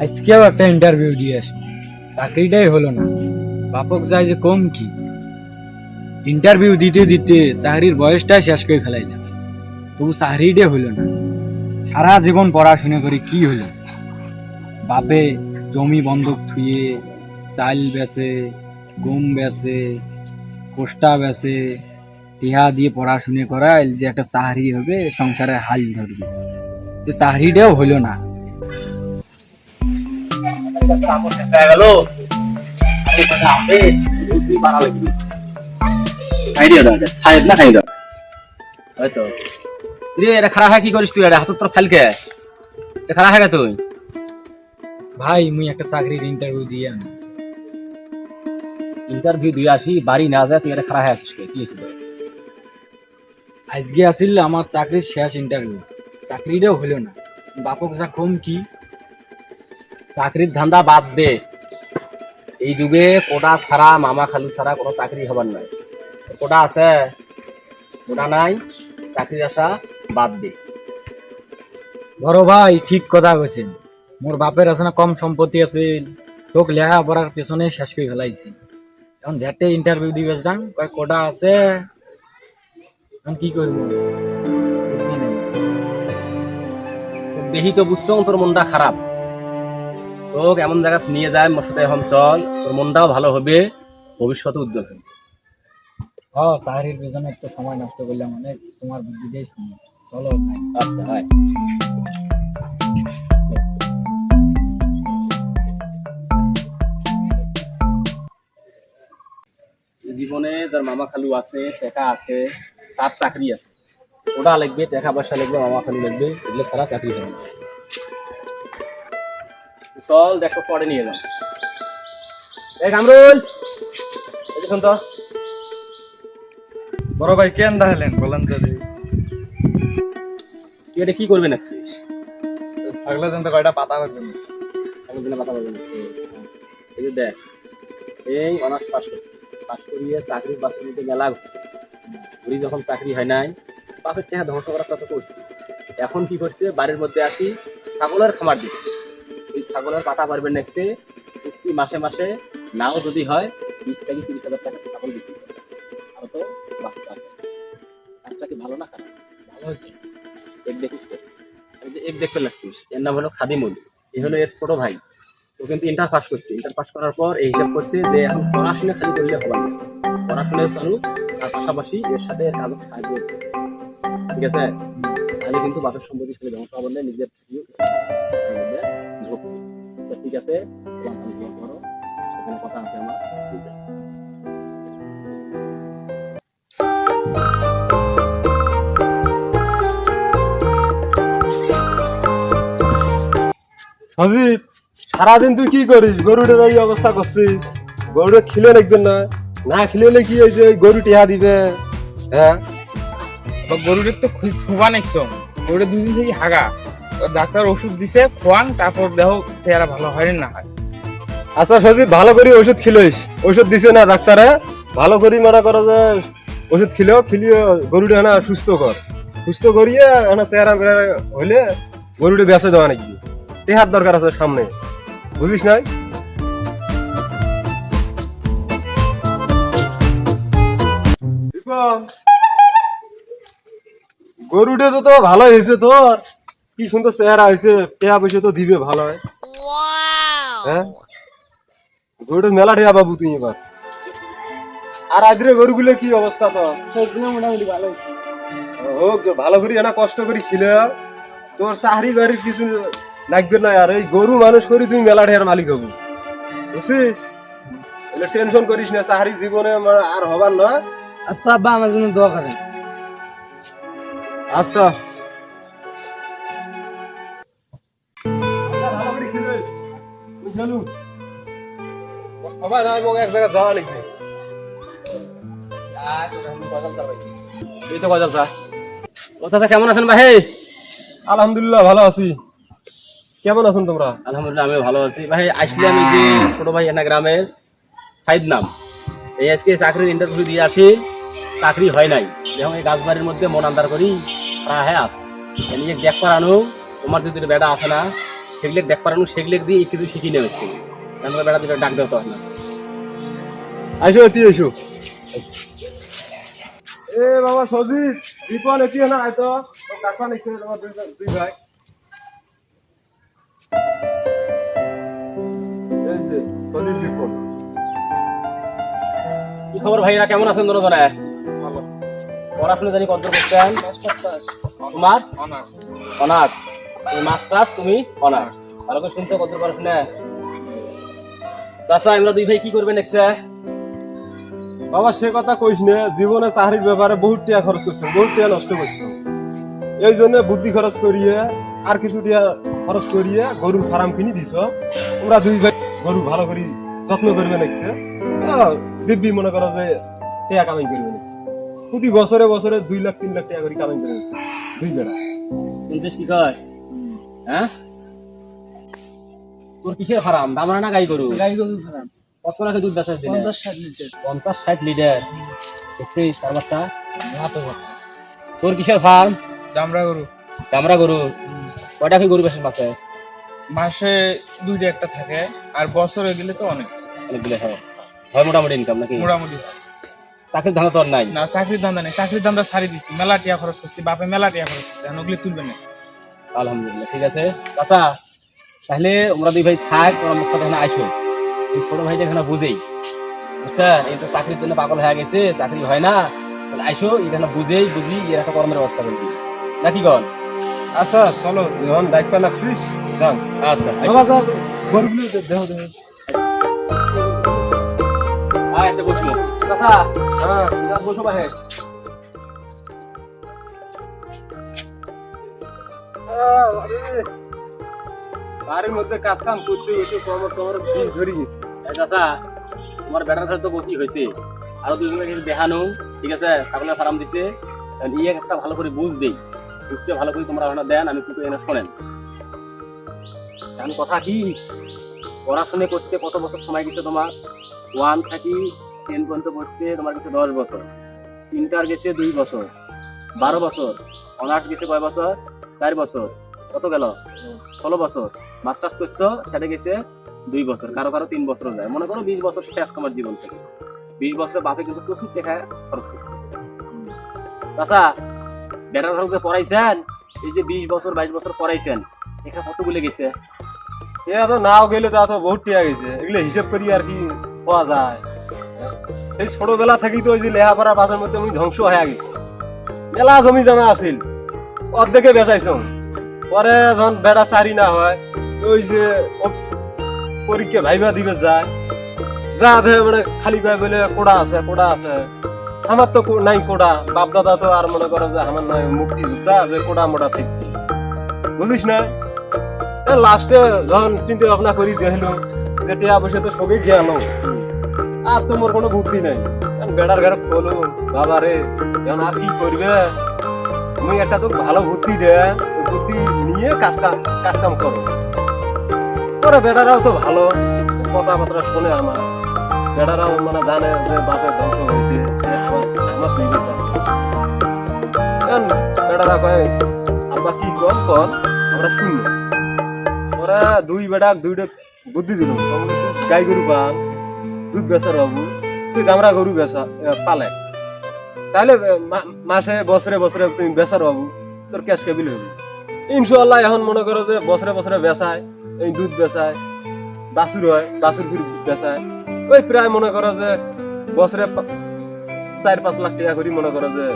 আজকেও একটা ইন্টারভিউ দিয়ে আসি, চাকরিটাই হলো না। বাপক যায় যে কম কি, ইন্টারভিউ দিতে দিতে চাকরির বয়সটাই শেষ করে ফেলাইলাম, তবু চাকরিটাই হলো না। সারা জীবন পড়াশোনা করে কি হলো? বাপে জমি বন্ধক থুয়ে চাল বেচে, গম বেচে, কোষ্টা বেচে, টিহা দিয়ে পড়াশুনে করাইল যে একটা চাকরি হবে, সংসারের হাল ধরবে, তো চাকরিটাও হলো না। খারাপ হয় কি করিস তুই? হাতের তোর ফাইলকে খারাপ হয় তুই? ভাই মুই একটা চাকরির ইন্টারভিউ দিয়ে আনি। ইন্টারভিউ দিয়ে আসি, বাড়ি না যায় তুই এটা খারাপ হয়ে আছিস কি হয়েছিল? আজকে আসিল আমার চাকরির শেষ ইন্টারভিউ, চাকরিটাও হলো না। বাপক যা কম কি, চাকরির ধান্দা বাদ দে। এই যুগে কোটা ছাড়া, মামা খালু ছাড়া কোনো চাকরি হবার নাই। কোটা আছে, কোটা নাই, চাকরির আশা বাদ দে। বড় ভাই ঠিক কথা বলছেন। মোর বাপের আছে না কম সম্পত্তি আছে, তোক লেখা পড়ার পেছনে শেষ করে ফেলাইছি। এখন যেতে ইন্টারভিউ দিবে যান, কয় কোটা আছে, এখন কি করবো? বুদ্ধি নেই। দেখি তো বুঝছো তোর মনটা খারাপ, তোকে এমন জায়গা নিয়ে যায় মোর সাথে এখন চল, তোর মনটাও ভালো হবে, ভবিষ্যতে উজ্জ্বল হবে। চাকরির পেছনে একটু সময় নষ্ট করলাম অনেক, তোমার বুদ্ধি দিয়ে শুনি। চলো ভাই। আচ্ছা হয়। জীবনে যার মামা খালু আছে, টাকা আছে, তার চাকরি আছে, ওটা লাগবে, টাকা পয়সা লাগবে, মামা খালু লাগবে, এগুলো ছাড়া চাকরি হবে না। চল দেখো পরে নিয়ে যাও। এই কামরুল, দেখুন তো বড় ভাই কেন ডাকলেন বলেন তো? তুই এটা কি করবে নাকছিস? ছাগলের জন্য কয়টা পাতা পাবেন? এখন দিনে কথা বলবে নাকি? এই যে দেখ, এই অনার্স পাস করছি, পাস করিয়ে চাকরির বাসের মধ্যে মেলা ঘুরছি, ঘুরি যখন চাকরি হয় নাই, বাপের টাকা ধ্বংস করার কথা করছি। এখন কি করছে, বাড়ির মধ্যে আসি ছাগলের খামার দিচ্ছি। এই ছাগলের পাতা পারবেন নেক্সে প্রতি মাসে মাসে, নাও যদি হয় 20 থেকে 30 হাজার টাকা ছাগল বিক্রি করে, আরো তো বাচ্চা আছে। কাজটা কি ভালো না খারাপ? ভালো হয়েছে। এক দেখিস তো, এই যে এক দেখতে লাগছিস, এর নাম হলো খাদিমুল, এই হলো এর ছোট ভাই। ও কিন্তু ইন্টার পাস করছে, ইন্টার পাস করার পর এই হিসাব করছে যে এখন পড়াশোনা খালি করলে হবে না, পড়াশোনা চালু, তার পাশাপাশি এর সাথে কাজ সাহায্য করতে হবে। ঠিক আছে? তাহলে কিন্তু বাপের সম্পত্তি সাথে ধ্বংস হবে না, নিজের থেকেও কিছু এর মধ্যে ঢোক। আচ্ছা ঠিক আছে, তোমার কাজ করো, সেখানে কথা আছে আমার। সজীব, সারাদিন তুই কি করিস? গরুটার এই অবস্থা করছিস, গরুটা খিলে রাখবেন না, না খিলে কি ওই যে গরু টিহা দিবে? হ্যাঁ, গরুদের তো খুবা নাইছো, গরুটা 2 দিন থেকে হাগা, ডাক্তার ওষুধ দিছে খোয়ান, তারপর দেখো চেহারা ভালো হয় না হয়। আচ্ছা সজীব, ভালো করে ওষুধ খিলইস। ওষুধ দিছে না ডাক্তারে, ভালো করে মনে করো যে ওষুধ খিলিয়ে গরুটা না সুস্থ কর, সুস্থ করিয়ে না চেহারা হইলে গরুটা বেঁচে দেওয়া নাকি টেহার দরকার আছে সামনে, বুঝিস নাই? গরুটা তো ভালো হয়েছে তোর, কি সুন্দর চেহারা হয়েছে, টেহা পয়সা তো দিবে ভালো হয়। হ্যাঁ, গরুটা মেলা টেহা বাবু তুই এবার। আর আজরে গরুগুলোর কি অবস্থা তোর? সবগুলো মোটামুটি ভালো হয়েছে। হোক, ভালো করি না কষ্ট করি খিলে তোর চাকরি বাড়ির কিছু লাগবে না। আর এই গরু মানুষ করি তুই মেলা টেহার মালিক হবি, বুঝছিস? এলে টেনশন করিস না, চাকরি জীবনে আর হবার না। আচ্ছা আব্বা, আমার জন্য দোয়া করেন। আচ্ছা ভালো করে খিলে চলু, সবাই না এবং এক জায়গায় যাওয়া নাকি? এই তো গজাল স্যার। ও চাচা কেমন আছেন ভাই? আলহামদুলিল্লাহ ভালো আছি, কেমন আছেন তোমরা? আলহামদুলিল্লাহ আমিও ভালো আছি ভাই। আসলে আমি যে ছোট ভাই এনা গ্রামের সাইদ নাম, এই আজকে চাকরির ইন্টারভিউ দিয়ে আসি, চাকরি হয় নাই, যখন এই গাছবাড়ির মধ্যে মন আন্দার করি প্রায় আছে, এমনি দেখ করানো। তোমার যদি বেটা আছে না, সেগুলো দেখ পারানো সেগুলো দিয়ে কিছু শিখি নেমেছে আমরা বেড়া দিলে ডাক দেওয়া হয় না। আইসো এটি এসো। এ বাবা সজিত রিপন এটি না আইতো ডাক্তার নিচ্ছে তোমার দুই ভাই। এই যে সজিত রিপন। কি খবর ভাইরা, কেমন আছেন দুজনে? ভালো। পড়াশোনা জানি কত করছেন? তোমার অনার্স। অনার্স, তুমি মাস্টার্স, তুমি অনার্স। ভালো করে শুনছো কত পড়াশোনা? চাচা আমরা দুই ভাই কি করবেন নেক্সট? বাবা সে কথা কইস না, জীবনে চাকরির ব্যাপারে বহুত টাকা খরচ করছো, বহুত টাকা নষ্ট করছো। এই জন্য বুদ্ধি খরচ করিয়ে আর কিছু টাকা খরচ করিয়ে গরুর ফার্ম কিনে দিছ। তোমরা দুই ভাই গরু ভালো করে যত্ন করবে নেক্সট, দিব্যি মনে করো যে টাকা কামাই করবে নেক্সট। প্রতি বছরে বছরে 2 লাখ 3 লাখ টাকা করে কামাই করবে দুই বেড়া। শুনছিস কি কয়? হ্যাঁ, তোর কিসের ফার্ম? দামরা না গাই গরু? গাই গরু ফার্ম কত টাকা দুধ বেচাস দিনে? 50-60 লিটার। 50-60 লিটার। দেখছিস তারপরটা? ভাতও বসা। তোর কিসের ফার্ম? দামরা গরু। দামরা গরু। কয়টা কি গরু বেচাস মাসে? মাসে 2-1টা থাকে, আর বছরে গেলে তো অনেক, অনেকগুলো হয়। হয় মোটামুটি ইনকাম নাকি? মোটামুটি। চাকরির ধান্দা তোর নাই? না, চাকরির ধান্দা নেই, চাকরির ধান্দা ছাড়ি দিছি, মেলা টিয়া খরচ করছি, বাপে মেলা টিয়া খরচ করছে, এখন ওগুলি তুলবে না। আলহামদুলিল্লাহ, ঠিক আছে। চাচা তাহলে আমরা দুই ভাই থাক, তোর আমার সাথে এখানে আইসো। তুই ছোট ভাইটা এখানে বুঝেই, বুঝছেন? এই তো চাকরির জন্য পাগল হয়ে গেছে, চাকরি হয় না, তাহলে আইসো এখানে বুঝি এর একটা কর্মের ব্যবস্থা করবি নাকি কর? আচ্ছা চলো, যখন দায়িত্ব লাগছিস যান। আচ্ছা বাবা যাও, গরুগুলো দেহ দেহ। একটা বসলো চাচা। হ্যাঁ বসো ভাই। বাড়ির মধ্যে কাজ কাম করতে হইতে কমর দিন ধরে গেছে। চাচা তোমার বেটার কাছে তো গতি হয়েছে, আরো দুই মিনিট দেখানো, ঠিক আছে? ছাগলের ফার্ম দিছে, ইয়ে একটা ভালো করে বুঝ দেই, বুঝতে ভালো করে তোমরা ওখানে দেন, আমি কিন্তু এনে শোনেন। এখন কথা কি, পড়াশোনা করতে কত বছর সময় গেছে তোমার? 1 থেকে 10 পর্যন্ত পড়তে তোমার গেছে 10 বছর, ইন্টার গেছে 2 বছর, 12 বছর, অনার্স গেছে কয় বছর? 4 বছর, কত গেল? 16 বছর। মাস্টার্স করছো, সেটা গেছে 2 বছর, কারো কারো 3 বছরও যায়। মনে করো 20 বছর শেষ তোমার জীবন থেকে। 20 বছরের বাপে কিন্তু প্রচুর টাকা খরচ করছে। চাচা বেটার ঘর যে পড়াইছেন, এই যে 20 বছর 22 বছর পড়াইছেন, এখানে কতগুলো গেছে? এরা তো নাও গেলে তা তো বহুত টিয়া গেছে, এগুলো হিসেব করি আর কি পাওয়া যায়। এই ছোটবেলা থেকেই তো ওই যে লেহাপড়া বাজার মধ্যে আমি ধ্বংস হয়ে গেছি। মেলা জমি জমা আছিল, অর্ধেকে বেচাইছ। পরে যখন বেড়া চারি না হয়, ওই যে পরীক্ষা ভাইবা দিবে যায়, যা দেখে মানে খালি পায় বলে কোড়া আছে কোড়া আছে। আমার তো নাই কোড়া, বাপ দাদা তো আর মনে করো যে আমার নয় মুক্তিযোদ্ধা যে কোড়া মোড়া ঠিক, বুঝিস না? লাস্টে যখন চিন্তা ভাবনা করি দেখলো যে টিয়া পয়সা তো সবই গেল, আর তোমার কোনো বুদ্ধি নাই। বেড়ার ঘরে বলো বাবা রে, এখন আর কি করবে? তুমি একটা তো ভালো বুদ্ধি দে, ওই বুদ্ধি নিয়ে কাজ কাম করো। ওরা বেড়ারাও তো ভালো, কথাবার্তা শোনে আমার। বেড়ারাও মানে জানে যে বাপের ধ্বংস হয়েছে, আমার দুই বেটা। বেড়ারা কয় আমরা কি কর আমরা শুনি। ওরা দুই বেটা দুইটা বুদ্ধি দিল, গাই গরু পাল, দুধ বেচার বাবু, তুই দামরা গরু বেচা পালে, তাহলে মাসে বছরে বছরে তুমি বেচার বাবু, তোর ক্যাশ কেবিল হবি ইনশাল্লাহ। এখন মনে করো যে বছরে বছরে বেচায়, এই দুধ বেচায়, বাছুর হয়, বাছুর বেচায়, ওই প্রায় মনে করো যে বছরে 4-5 লাখ টাকা করি মনে করো যে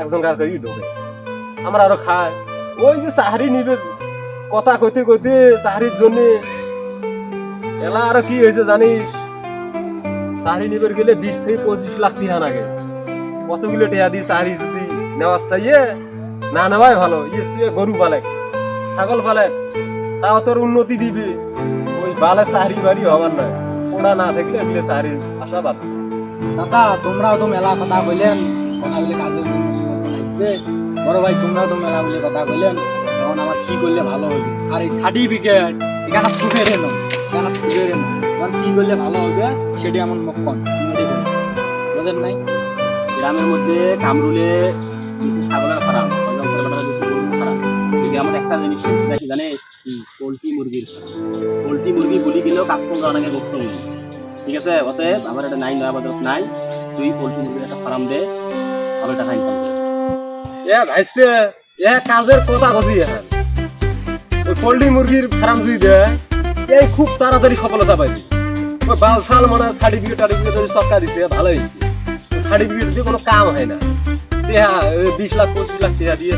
একজন কার করি ঢোকে। আমরা আরো খায়, ওই যে চাকরি নিবে কথা কইতে কইতে চাকরির জন্য এলা আরো কি হয়েছে জানিস? চাকরি নিবার গেলে 20 থেকে 25 লাখ টাকা লাগে। কতগুলো টাকা দিয়ে চাকরি যদি নেওয়ার চাইয়ে না নেওয়াই ভালো। ইয়ে গরু পালে, ছাগল পালে, তাও তোর উন্নতি দিবে। ওই বালে চাকরি বাড়ি হবার নয়, ওটা না থাকলে এগুলো চাকরির আশা বাদ। চাচা তোমরাও তো মেলা কথা কইলেন, কথা বলে কাজের লাগবে। বড় ভাই তোমরাও তো মেলা বলে কথা কইলেন, এখন আমার কি করলে ভালো হবে? আর এই সার্টিফিকেট এখানে ফুটে রেন, এখানে ফুটে রেন, এখন কি করলে ভালো হবে সেটি আমার মক্কন বুঝেন নাই? গ্রামের মধ্যে কামরুলে বেশি ছাগলের ফার্ম, বেশি গরুর ফার্ম, ওই আমার একটা জিনিস নাকি জানে কি পোল্ট্রি মুরগির পোল্ট্রি মুরগি বলি গেলেও কাজ করতে অনেকে গোস্ত মুরগি ঠিক আছে অতএব আমার একটা নাই নয়া বাজার নাই তুই পোল্ট্রি মুরগির একটা ফার্ম দে ভালো টাকা ইনকাম করে ভাইস্তে কাজের কথা কছি এখন ওই পোল্ট্রি মুরগির ফার্ম যদি দেয় এই খুব তাড়াতাড়ি সফলতা পাইবি ওই বালছাল মানে সার্টিফিকেট সবটা দিছে ভালো হয়েছে সার্টিফিকেট দিয়ে কোনো কাম হয় না 20 লাখ 25 লাখ টাকা দিয়ে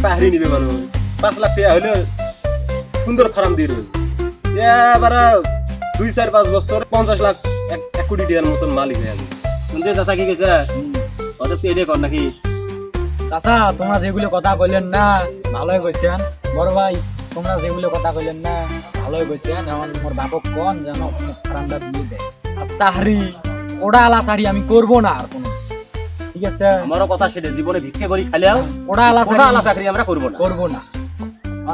চাকরি নিবে মানুষ 5 লাখ টাকা হলে সুন্দর ফার্ম দিয়ে দেবে এবারে 2-4-5 বছর 50 লাখ 1 কোটি টাকার মতন মালিক হয়ে যাবে শুনতে চাচা কি কইছে অতএব তুই এটাই কর নাকি চাচা তোমরা যেগুলো কথা কইলেন না ভালোই কইছেন বড় ভাই তোমরা যেগুলো কথা কইলেন না ভালোই কইছেন এখন মোর বাপক কোন যেন ফার্মটা দিয়ে দেয় আর চাকরি ওটা আলা চাকরি আমি করবো না আর কোনো ঠিক আছে আমারও কথা সেটা জীবনে ভিক্ষে করি খাইলেও ওটা আলা ওটা আলা চাকরি আমরা করবো না করবো না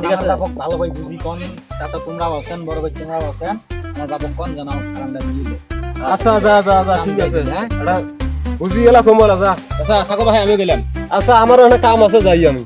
ঠিক আছে। বাপক ভালো ভাই বুঝি কোন চাচা তোমরা বসেন বড় ভাই তোমরা বসেন আমার বাপক কোন যেন ফার্মটা দিয়ে দেয় আচ্ছা যা ঠিক আছে হ্যাঁ এটা বুঝি গেলা কমলা যা আচ্ছা থাকো ভাই আমি গেলাম আচ্ছা আমার অনেক কাম আছে যাই আমি